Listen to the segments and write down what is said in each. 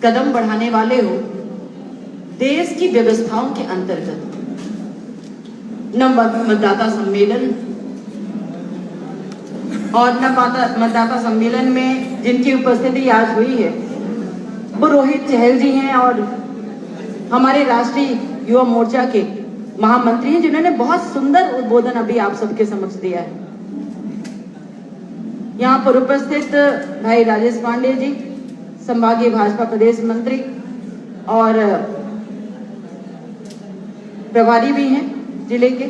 कदम बढ़ाने वाले हो देश की व्यवस्थाओं के अंतर्गत, न मतदाता सम्मेलन और न मतदाता सम्मेलन में जिनकी उपस्थिति आज हुई है वो रोहित चहल जी हैं और हमारे राष्ट्रीय युवा मोर्चा के महामंत्री हैं, जिन्होंने बहुत सुंदर उद्बोधन अभी आप सबके समक्ष दिया है। यहाँ पर उपस्थित भाई राजेश पांडे जी, संभागीय भाजपा प्रदेश मंत्री और प्रभारी भी हैं जिले के,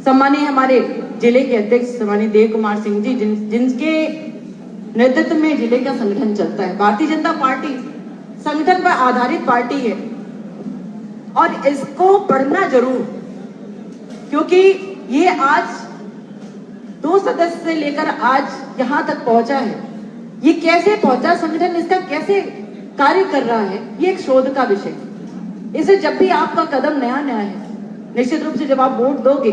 सम्मानीय हमारे जिले के अध्यक्ष सम्मानीय देव कुमार सिंह जी, जिनके नेतृत्व में जिले का संगठन चलता है। भारतीय जनता पार्टी संगठन पर आधारित पार्टी है और इसको पढ़ना जरूर, क्योंकि ये आज 2 सदस्य से लेकर आज यहां तक पहुंचा है। ये कैसे पहुंचा, संगठन इसका कैसे कार्य कर रहा है, ये एक शोध का विषय। इसे जब भी आपका कदम नया नया है, निश्चित रूप से जब आप वोट दोगे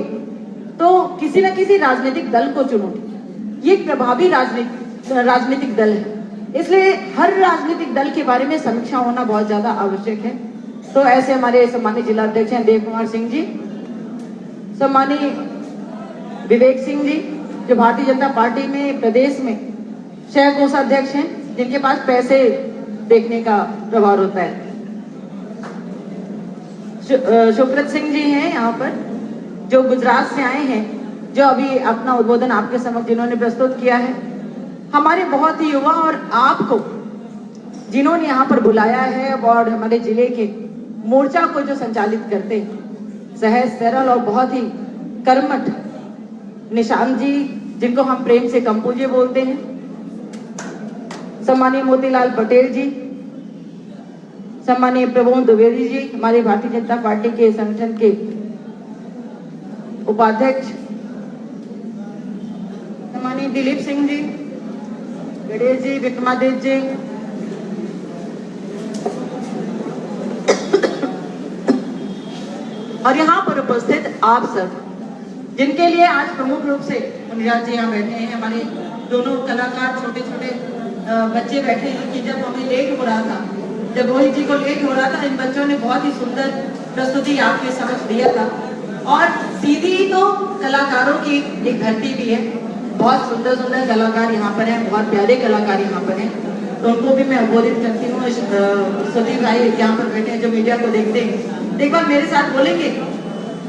तो किसी न किसी राजनीतिक दल को चुनोगे। ये एक प्रभावी राजनीतिक दल है, इसलिए हर राजनीतिक दल के बारे में समीक्षा होना बहुत ज्यादा आवश्यक है। तो ऐसे हमारे सम्मानित जिला अध्यक्ष हैं देव कुमार सिंह जी, सम्मानीय विवेक सिंह जी, जो भारतीय जनता पार्टी में प्रदेश में शहर कोषाध्यक्ष हैं, जिनके पास पैसे देखने का प्रभार होता है। सुब्रत सिंह जी हैं यहाँ पर, जो गुजरात से आए हैं, जो अभी अपना उद्बोधन आपके समक्ष जिन्होंने प्रस्तुत किया है। हमारे बहुत ही युवा और आपको जिन्होंने यहाँ पर बुलाया है और हमारे जिले के मोर्चा को जो संचालित करते हैं, सहज सरल और बहुत ही कर्मठ निशांत जी, जिनको हम प्रेम से कंपूजे बोलते हैं, सम्मानीय मोतीलाल पटेल जी, सम्मानीय प्रबोध द्विवेदी जी, हमारे भारतीय जनता पार्टी के संगठन के उपाध्यक्ष, सम्मानीय दिलीप सिंह जी, गणेश जी, विक्रमादित्य जी, और यहाँ पर उपस्थित आप सब, जिनके लिए आज प्रमुख रूप से मुनिराज जी यहाँ बैठे हैं, हमारे दोनों कलाकार छोटे छोटे बच्चे बैठे हैं कि जब हमें लेट हो रहा था, जब रोहित जी को लेट हो रहा था, इन बच्चों ने बहुत ही सुंदर प्रस्तुति आपके समक्ष दिया था। और सीधी तो कलाकारों की एक धरती भी है, बहुत सुंदर सुंदर कलाकार यहाँ पर हैं, बहुत प्यारे कलाकार यहाँ पर हैं, तो उनको भी मैं संबोधित करती हूँ। सतीश भाई यहाँ पर बैठे हैं जो मीडिया को देखते हैं, एक बार मेरे साथ बोलेंगे,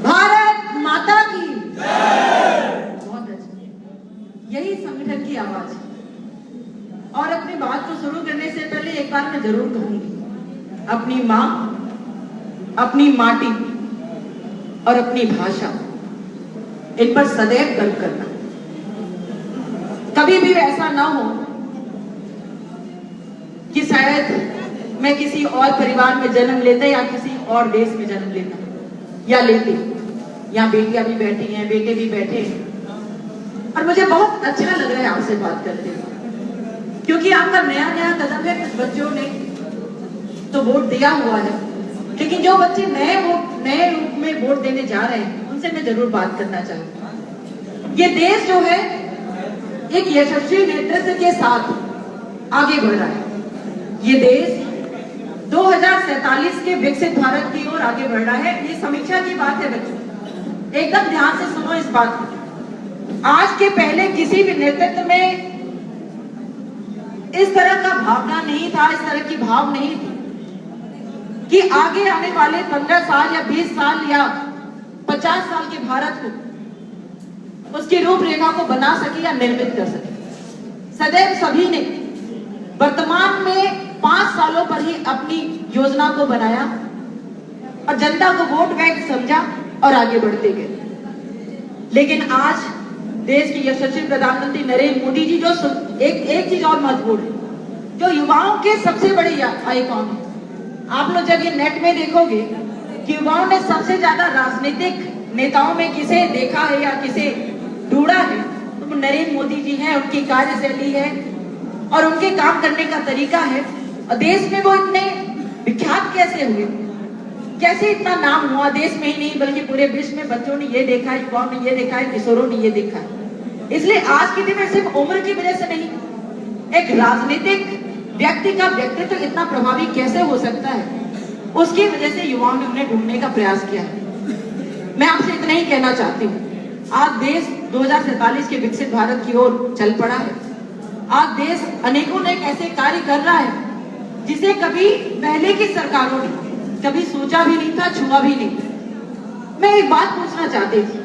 भारत माता की बहुत अच्छा, यही संगठन की आवाज है। और अपनी बात को शुरू करने से पहले एक बार मैं जरूर कहूंगी, अपनी माँ, अपनी माटी और अपनी भाषा, इन पर सदैव गर्व करना। कभी भी ऐसा ना हो कि शायद मैं किसी और परिवार में जन्म लेता या किसी और देश में जन्म लेता या लेती। यहाँ बेटियां भी बैठी हैं, बेटे भी बैठे हैं, और मुझे बहुत अच्छा लग रहा है आपसे बात करते हुए, क्योंकि आपका नया नया कदम है। कुछ बच्चों ने तो वोट दिया हुआ है, लेकिन जो बच्चे नए रूप में वोट देने जा रहे हैं, उनसे मैं जरूर बात करना चाहूंगी। ये देश जो है एक यशस्वी नेतृत्व के साथ आगे बढ़ रहा है। ये देश 2047 के विकसित भारत की ओर आगे बढ़ रहा है। ये समीक्षा की बात है बच्चों, एकदम ध्यान से सुनो इस बात को। आज के पहले किसी भी नेतृत्व में इस तरह का भावना नहीं था, इस तरह की भाव नहीं थी कि आगे आने वाले 15 साल या 20 साल या 50 साल के भारत को, उसकी रूपरेखा को बना सके या निर्मित कर सके। सदैव सभी ने वर्तमान में 5 सालों पर ही अपनी योजना को बनाया और जनता को वोट बैंक समझा और आगे बढ़ते गए। लेकिन आज देश की यशस्वी प्रधानमंत्री नरेंद्र मोदी जी, जो एक चीज और महत्वपूर्ण है, जो युवाओं के सबसे बड़े आइकॉन है। आप लोग जब ये नेट में देखोगे कि युवाओं ने सबसे ज्यादा राजनीतिक नेताओं में किसे देखा है या किसे ढूंढा है, तो नरेंद्र मोदी जी हैं। उनकी कार्यशैली है और उनके काम करने का तरीका है। और देश में वो इतने विख्यात कैसे हुए, कैसे इतना नाम हुआ, देश में ही नहीं बल्कि पूरे विश्व में। बच्चों ने ये देखा है, युवाओं ने ये देखा है, किशोरों ने ये देखा है। इसलिए आज के दिन में सिर्फ उम्र की वजह से नहीं, एक राजनीतिक व्यक्ति का व्यक्तित्व इतना प्रभावी कैसे हो सकता है, उसकी वजह से युवाओं ने उन्हें ढूंढने का प्रयास किया है। मैं आपसे इतना ही कहना चाहती हूँ, आज देश 2047 के विकसित भारत की ओर चल पड़ा है। आज देश अनेकों ने ऐसे कार्य कर रहा है जिसे कभी पहले की सरकारों ने कभी सोचा भी नहीं था, छुआ भी नहीं था। मैं एक बात पूछना चाहती थी,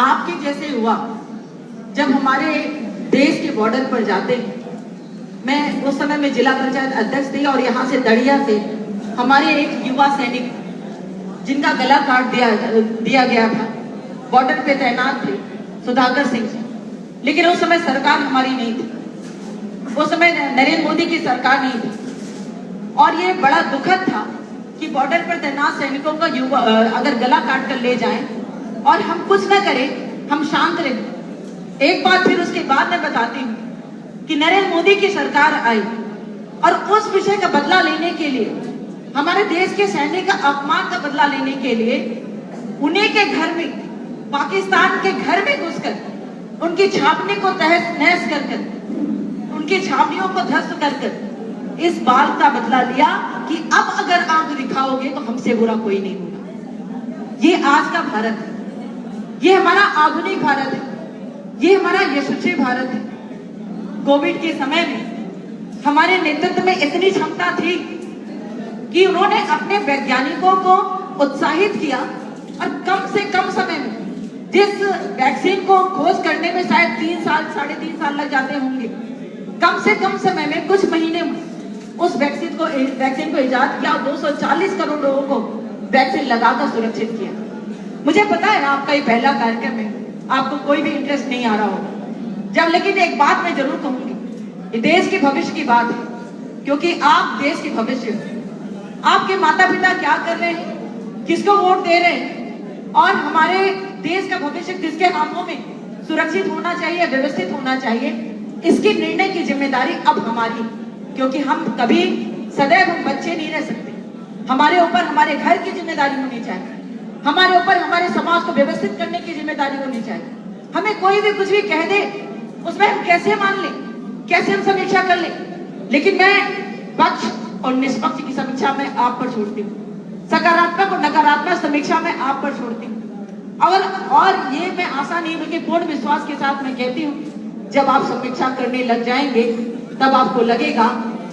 आपके जैसे युवा जब हमारे देश के बॉर्डर पर जाते हैं, मैं उस समय में जिला पंचायत अध्यक्ष थी और यहाँ से दड़िया से हमारे एक युवा सैनिक जिनका गला काट दिया गया था, बॉर्डर पे तैनात थे, सुधाकर सिंह जी। लेकिन उस समय सरकार हमारी नहीं थी, उस समय नरेंद्र मोदी की सरकार नहीं थी और ये बड़ा दुखद था कि बॉर्डर पर तैनात सैनिकों का युवा अगर गला काट कर ले जाएं और हम कुछ न करें, हम शांत रहें। एक बात फिर उसके बाद मैं बताती हूँ कि नरेंद्र मोदी की सरकार आई और उस विषय का बदला लेने के लिए, हमारे देश के सैनिक का अपमान का बदला लेने के लिए उन्हीं के घर में, पाकिस्तान के घर में घुसकर उनकी छावनी को तहस नहस कर कर, उनकी छावनियों को ध्वस्त कर कर इस बात का बदला लिया कि अब अगर आंख दिखाओगे तो हमसे बुरा कोई नहीं होगा। ये आज का भारत है, ये हमारा आधुनिक भारत है, ये हमारा यशस्वी भारत है। कोविड के समय में हमारे नेतृत्व में इतनी क्षमता थी कि उन्होंने अपने वैज्ञानिकों को उत्साहित किया और कम से कम समय में, जिस वैक्सीन को खोज करने में शायद 3 साल 3.5 साल लग जाते होंगे, कम से कम समय में कुछ महीने में उस वैक्सीन को इजाद किया और 240 करोड़ लोगों को वैक्सीन लगाकर सुरक्षित किया। मुझे पता है आपका ये पहला कार्यक्रम है, आपको कोई भी इंटरेस्ट नहीं आ रहा होगा जब, लेकिन एक बात मैं जरूर कहूंगी, ये देश के भविष्य की बात है, क्योंकि आप देश के भविष्य हो। आपके माता पिता क्या कर रहे हैं, किसको वोट दे रहे हैं और हमारे देश का भविष्य किसके हाथों में सुरक्षित होना चाहिए, व्यवस्थित होना चाहिए, इसकी निर्णय की जिम्मेदारी अब हमारी, क्योंकि हम कभी सदैव हम बच्चे नहीं रह सकते। हमारे ऊपर हमारे घर की जिम्मेदारी होनी चाहिए, हमारे ऊपर हमारे समाज को व्यवस्थित करने की जिम्मेदारी होनी चाहिए। हमें कोई भी कुछ भी कह दे उसमें हम कैसे मान लें, कैसे हम समीक्षा कर लें, लेकिन मैं पक्ष और निष्पक्ष की समीक्षा में आप पर छोड़ती हूँ, सकारात्मक और नकारात्मक समीक्षा में आप पर छोड़ती हूँ। और ये मैं आशा नहीं बल्कि पूर्ण विश्वास के साथ मैं कहती हूँ, जब आप समीक्षा करने लग जाएंगे तब आपको लगेगा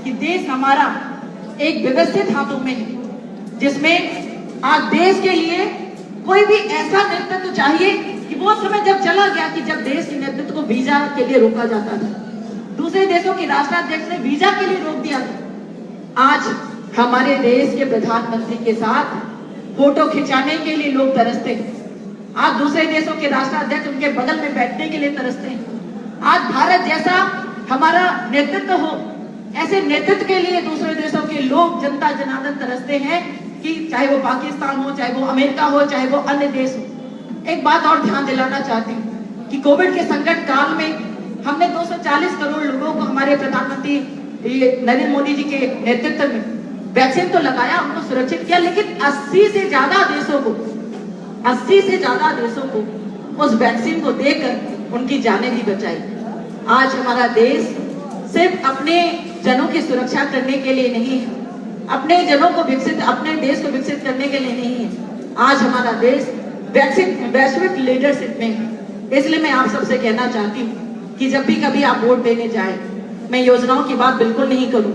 कि देश हमारा एक व्यवस्थित हाथों में है, जिसमें आज देश के लिए कोई भी ऐसा नेतृत्व चाहिए कि वो समय जब चला गया कि जब देश के नेतृत्व को वीजा के लिए रोका जाता था, दूसरे देशों के राष्ट्राध्यक्ष ने वीजा के लिए रोक दिया था। आज हमारे देश के प्रधानमंत्री के साथ फोटो खिंचाने के लिए लोग तरसते हैं, आज दूसरे देशों के राष्ट्राध्यक्ष उनके बगल में बैठने के लिए तरसते हैं। आज भारत जैसा हमारा नेतृत्व हो, ऐसे नेतृत्व के लिए दूसरे देशों के लोग, जनता जनार्दन तरसते हैं कि चाहे वो पाकिस्तान हो, चाहे वो अमेरिका हो, चाहे वो अन्य देश हो। एक बात और ध्यान दिलाना चाहती हूँ कि कोविड के संकट काल में हमने 240 करोड़ लोगों को हमारे प्रधानमंत्री नरेंद्र मोदी जी के नेतृत्व में वैक्सीन तो लगाया, उनको सुरक्षित किया, लेकिन 80 से ज्यादा देशों को उस वैक्सीन को देकर उनकी जानें भी बचाई। आज हमारा देश सिर्फ अपने जनों की सुरक्षा करने के लिए नहीं है, अपने जनों को अपने देश को विकसित करने के लिए नहीं है। आज हमारा देश वैश्विक लीडरशिप में है। इसलिए मैं आप सबसे कहना चाहती हूँ कि जब भी कभी आप वोट देने जाए, मैं योजनाओं की बात बिल्कुल नहीं करूँ।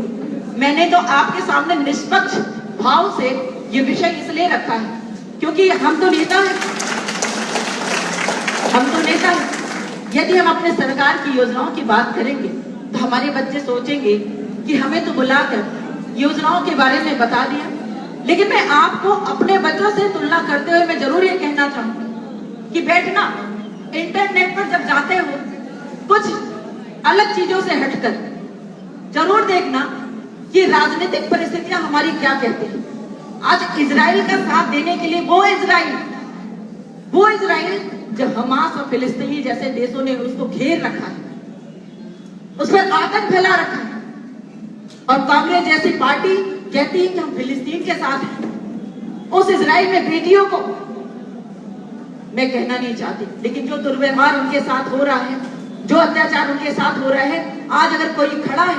मैंने तो आपके सामने निष्पक्ष भाव से ये विषय इसलिए रखा है क्योंकि हम तो नेता हैं। यदि हम अपने सरकार की योजनाओं की बात करेंगे तो हमारे बच्चे सोचेंगे कि हमें तो बुलाकर योजनाओं के बारे में बता दिया। लेकिन मैं आपको अपने बच्चों से तुलना करते हुए मैं जरूर ये कहना चाहूंगी कि बैठना इंटरनेट पर जब जाते हो, कुछ अलग चीजों से हटकर जरूर देखना कि राजनीतिक परिस्थितियां हमारी क्या कहती हैं। आज इजराइल का साथ देने के लिए वो इजराइल जो हमास और फिलिस्तीनी जैसे देशों ने उसको घेर रखा है, उस पर आतंक फैला रखा है, और कांग्रेस जैसी पार्टी कहती है कि हम फिलिस्तीन के साथ हैं। उस इजराइल में बेटियों को मैं कहना नहीं चाहती, लेकिन जो दुर्व्यवहार उनके साथ हो रहा है, जो अत्याचार उनके साथ हो रहा है, आज अगर कोई खड़ा है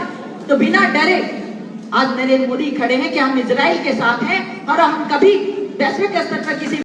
तो बिना डरे आज नरेंद्र मोदी खड़े हैं कि हम इजराइल के साथ हैं और हम कभी वैश्विक स्तर पर किसी